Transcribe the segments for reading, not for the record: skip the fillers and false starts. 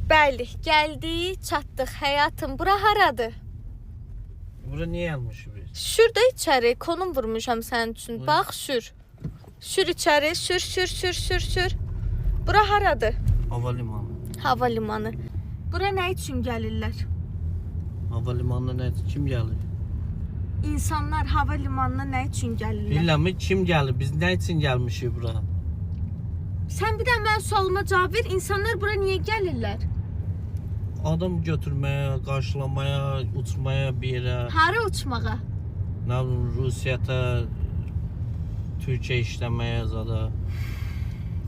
Bəli, gəldik, çatdıq. Həyatım, bura haradır? Bura niye yanmışız biz? Şurada içəri, konum vurmuşam sənin üçün. Buyur. Bax, sür. Sür içəri, sür. Bura haradır? Havalimanı. Havalimanı. Bura nə üçün gəlirlər? Havalimanına ne? Kim gelir? İnsanlar havalimanına nə üçün gəlirlər? Bilmem mi? Kim gelir? Biz ne için gelmişiz bura? Sən bir də mən sualıma cavab ver. İnsanlar bura niyə gəlirlər? Adam götürmeye, karşılamaya, uçmaya bir yere. Hara uçmağa? Ne bileyim Rusya'da, Türkiye işlemeye zada.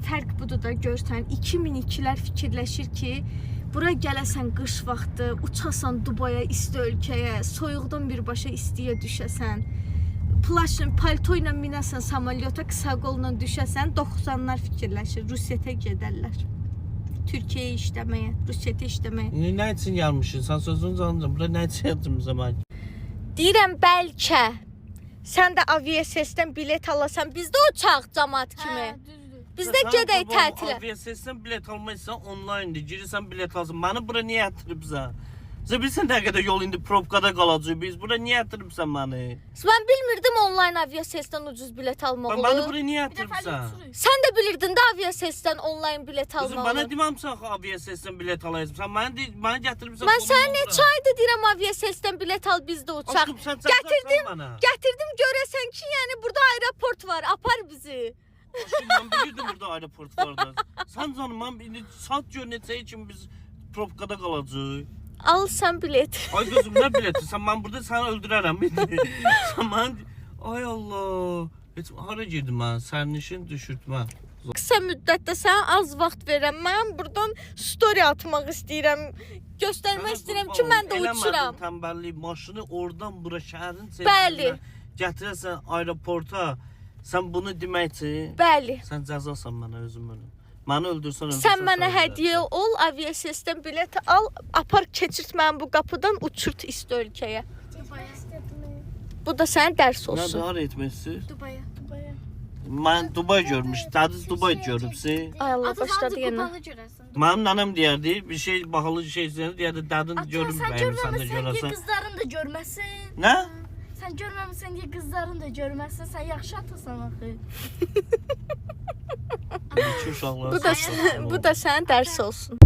Fərq budur da görsən 2002-lər fikirləşir ki, bura gələsən qış vaxtı, uçasan Dubaya, isti ölkəyə, soyuqdan birbaşa istiyə düşəsən, plaşın, palto ilə minəsən samalyota, qısa qolla düşəsən, 90-lar fikirləşir, Rusiyyətə gedərlər. Türkiyəyə işləməyə, Rusiyyətə işləməyə. Ne için gelmişiz? Sen sözünü anladın. Bura ne için yaptığımız zaman? Deyirəm bəlkə sən də aviasesdən bilet alasan, biz də uçaq cəmaət kimi. Biz də gedək tətilə. Aviasesden bilet almaysan online'di. Girirsen bilet alsın. Bana bura niye yatırıbsan? Sen bilsen ne kadar yol indi propkada kalacağız biz. Bura niye yatırıbsan beni? Mən bilmirdim online aviasesdən ucuz bilet almaq olur. Bana bura niye yatırıbsan? Sən də bilirdin də aviasesdən online bilet Kızım almaq bana olur. dememsen aviasesden bilet alayım. Sen bana getirmişsen. Mən sənə neçə ayda deyirəm aviasesdən bilet al, biz də uçaq. Aşkım sen bana. Gətirdim görəsən ki, yəni burada aeroport var, apar bizi. Aşkım ben bilirdim burada aeroport vardı. Sen canım ben bir saat yönetse için biz propkada kalacağız. Al sən bilet. Ay kızım ne bileti? Sen ben burada seni öldürürüm. Sen ben... Ay Allah. Heç hara girdim ben? Sərnişin düşürtmə. Qısa müddətdə sənə az vaxt verirəm. Mən buradan story atmaq istəyirəm. Göstərmək istəyirəm ki, mən də uçuram. Eləmədin tənbəllik maşını oradan bura şəhərin Bəli. Gətirəsən aeroporta. Sən bunu deməkçi. Bəli. Sən cəzasan mənə özüm önüm. Məni öldürsən öldürsən. Sən mənə hədiyyə ol, aviasesdən bilet al, apar keçirt məni bu qapıdan, uçurt isti ölkəyə. Bu da sənin dərs Nə olsun. daha etmək istəyir? Dubaya. Mən Dubay görmüş. Tadız Dubay görübsün. Ay Allah başladı yenə. Mənim nənəm deyərdi, bir şey bahalı şey istəyirdi, deyərdi dadın görüm Sen bəyəm sən də görmemişsin ki görəsən. kızların da görmesin. Nə? Sen görmemişsin ki kızların da görmesin. Sen yaxşı atasan axı. İki uşaqlar. Bu da sənin dərs olsun.